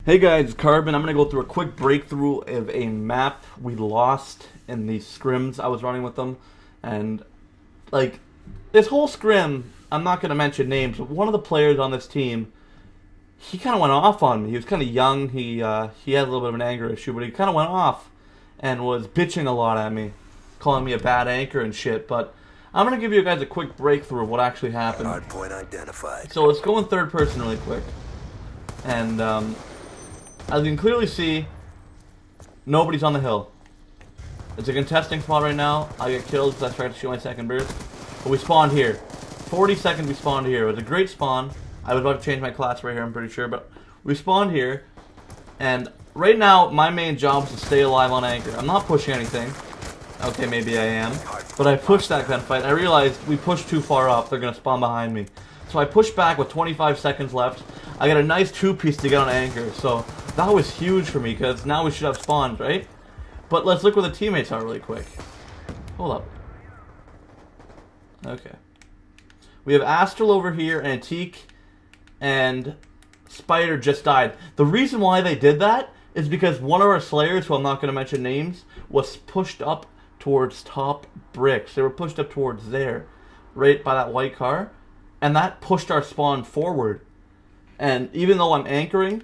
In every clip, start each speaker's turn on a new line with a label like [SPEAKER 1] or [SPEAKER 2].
[SPEAKER 1] Hey guys, it's Carbon. I'm going to go through a quick breakthrough of a map we lost in the scrims I was running with them. And, like, this whole scrim, I'm not going to mention names, but one of the players on this team, he kind of went off on me. He was kind of young. He had a little bit of an anger issue, but he kind of went off and was bitching a lot at me, calling me a bad anchor and shit. But I'm going to give you guys a quick breakthrough of what actually happened.
[SPEAKER 2] Hardpoint identified.
[SPEAKER 1] So let's go in third person really quick. And, as you can clearly see, nobody's on the hill. It's a contesting spot right now. I get killed because I tried to shoot my second burst. But we spawned here. 40 seconds we spawned here. It was a great spawn. I was about to change my class right here, I'm pretty sure. But we spawned here. And right now, my main job is to stay alive on anchor. I'm not pushing anything. Okay, maybe I am. But I pushed that gunfight. I realized we pushed too far up. They're going to spawn behind me. So I pushed back with 25 seconds left. I got a nice two-piece to get on anchor. So that was huge for me because now we should have spawns, right? But let's look where the teammates are really quick. Hold up. Okay. We have Astral over here, Antique, and Spider just died. The reason why they did that is because one of our Slayers, who I'm not going to mention names, was pushed up towards top bricks. They were pushed up towards there, right by that white car. And that pushed our spawn forward. And even though I'm anchoring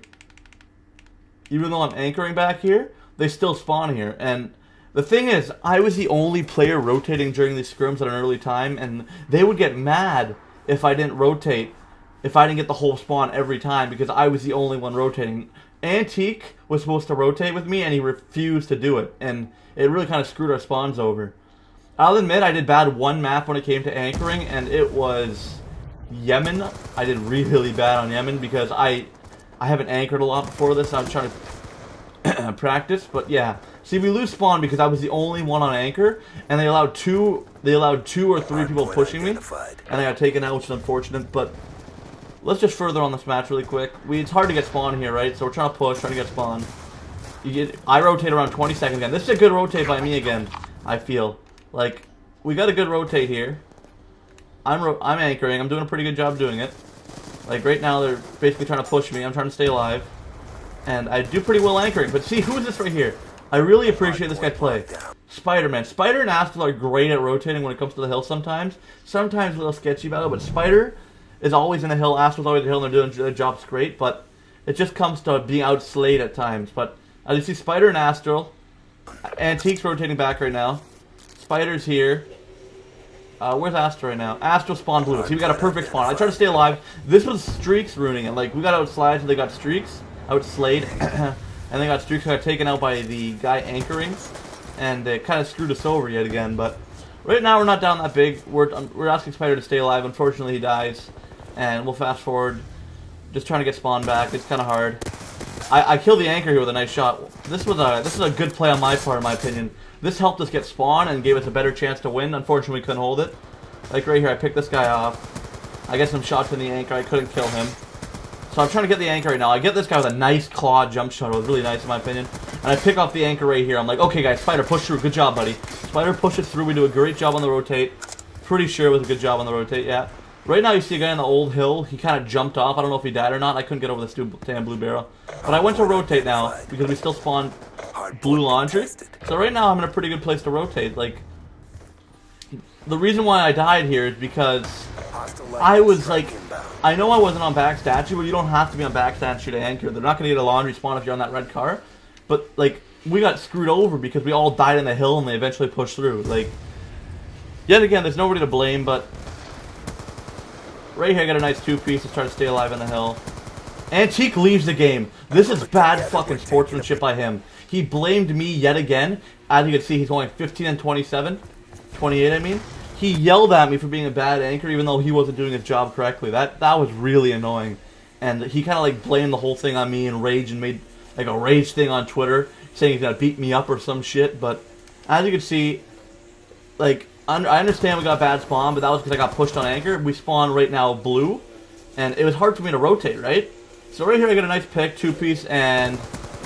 [SPEAKER 1] back here, they still spawn here. And the thing is, I was the only player rotating during these scrims at an early time, and they would get mad if I didn't rotate, if I didn't get the whole spawn every time, because I was the only one rotating. Antique was supposed to rotate with me, and he refused to do it. And it really kind of screwed our spawns over. I'll admit I did bad one map when it came to anchoring, and it was Yemen. I did really bad on Yemen because I haven't anchored a lot before this. I was trying to practice, but yeah. See, we lose spawn because I was the only one on anchor, and they allowed two or three people pushing me, and I got taken out, which is unfortunate. But let's just further on this match really quick. It's hard to get spawn here, right? So we're trying to push, trying to get spawn. I rotate around 20 seconds again. This is a good rotate by me again. I feel like we got a good rotate here. I'm anchoring. I'm doing a pretty good job doing it. Like right now, they're basically trying to push me. I'm trying to stay alive, and I do pretty well anchoring. But see, who is this right here? I really appreciate this guy play. Spider-Man. Spider and Astral are great at rotating when it comes to the hill sometimes. Sometimes a little sketchy about it, but Spider is always in the hill. Astral's always in the hill, and they're doing their jobs great. But it just comes to being outslayed at times. But as you see, Spider and Astral. Antique's rotating back right now. Spider's here. Where's Astral right now? Astral spawned blue. See, we got a perfect spawn. I tried to stay alive. This was streaks ruining it. Like, we got outslide, so they got streaks. Outslayed. And they got streaks, got taken out by the guy anchoring. And it kind of screwed us over yet again. But right now, we're not down that big. We're asking Spider to stay alive. Unfortunately, he dies. And we'll fast forward. Just trying to get spawned back. It's kind of hard. I killed the anchor here with a nice shot. This is a good play on my part, in my opinion. This helped us get spawn and gave us a better chance to win. Unfortunately, we couldn't hold it. Like right here, I picked this guy off. I get some shots in the anchor. I couldn't kill him. So I'm trying to get the anchor right now. I get this guy with a nice claw jump shot. It was really nice in my opinion. And I pick off the anchor right here. I'm like, okay guys, Spider, push through. Good job, buddy. Spider pushes through. We do a great job on the rotate. Pretty sure it was a good job on the rotate, yeah. Right now you see a guy on the old hill. He kind of jumped off. I don't know if he died or not. I couldn't get over this damn blue barrel. But I went to rotate now because we still spawned blue laundry. So right now I'm in a pretty good place to rotate. Like, the reason why I died here is because I was like, I know I wasn't on back statue, but you don't have to be on back statue to anchor. They're not going to get a laundry spawn if you're on that red car. But like, we got screwed over because we all died in the hill and they eventually pushed through. Like, yet again, there's nobody to blame, but right here I got a nice two-piece to try to stay alive in the hill. Antique leaves the game. This is bad fucking sportsmanship by him. He blamed me yet again. As you can see, he's going 15 and 27. 28, I mean. He yelled at me for being a bad anchor, even though he wasn't doing his job correctly. That was really annoying. And he kind of like blamed the whole thing on me and rage and made like a rage thing on Twitter, saying he's gonna beat me up or some shit. But as you can see, like, I understand we got bad spawn, but that was because I got pushed on anchor. We spawn right now blue, and it was hard for me to rotate, right? So right here I got a nice pick, two-piece, and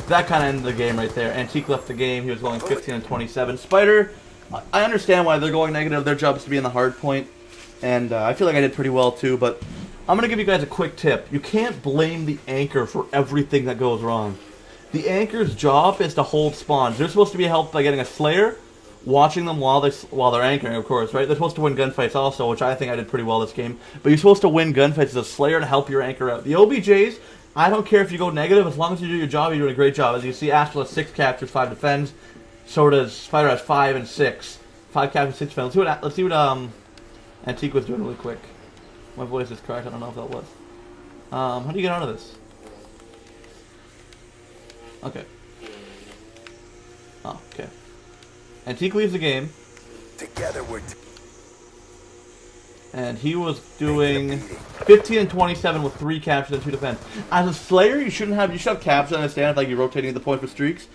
[SPEAKER 1] that kind of ended the game right there. Antique left the game. He was going 15 and 27. Spider, I understand why they're going negative. Their job is to be in the hard point, and I feel like I did pretty well too, but I'm going to give you guys a quick tip. You can't blame the anchor for everything that goes wrong. The anchor's job is to hold spawns. They're supposed to be helped by getting a Slayer, watching them while they're anchoring, of course, right? They're supposed to win gunfights also, which I think I did pretty well this game. But you're supposed to win gunfights as a Slayer to help your anchor out. The OBJs, I don't care if you go negative. As long as you do your job, you're doing a great job. As you see, Astral has 6 captures, 5 defends. So does Spider has 5 and 6. 5 captures, 6 defends. Let's see what Antiqua's doing really quick. My voice is cracked. I don't know if that was. How do you get out of this? Okay. Oh, okay. Antique leaves the game.
[SPEAKER 2] Together we're
[SPEAKER 1] and he was doing 15 and 27 with 3 captures and 2 defense. As a Slayer, you should have captures. I understand if like you're rotating the points for streaks,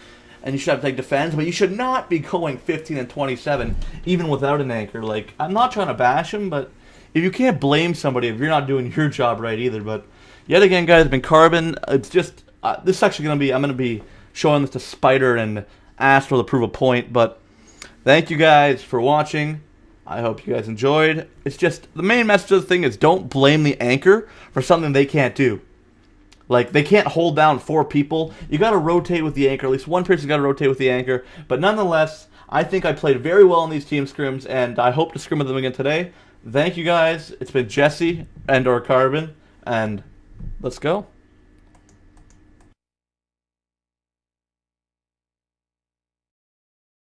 [SPEAKER 1] and you should have like defense, but you should not be going 15 and 27 even without an anchor. Like, I'm not trying to bash him, but if you can't blame somebody if you're not doing your job right either. But yet again, guys, it's been Carbon. It's just this is actually gonna be I'm gonna be showing this to Spider and Astral to prove a point. But thank you guys for watching. I hope you guys enjoyed. It's just the main message of the thing is don't blame the anchor for something they can't do. Like, they can't hold down 4 people. You got to rotate with the anchor. At least one person's got to rotate with the anchor. But nonetheless, I think I played very well in these team scrims, and I hope to scrim with them again today. Thank you guys. It's been Jesse and or Carbon, and let's go.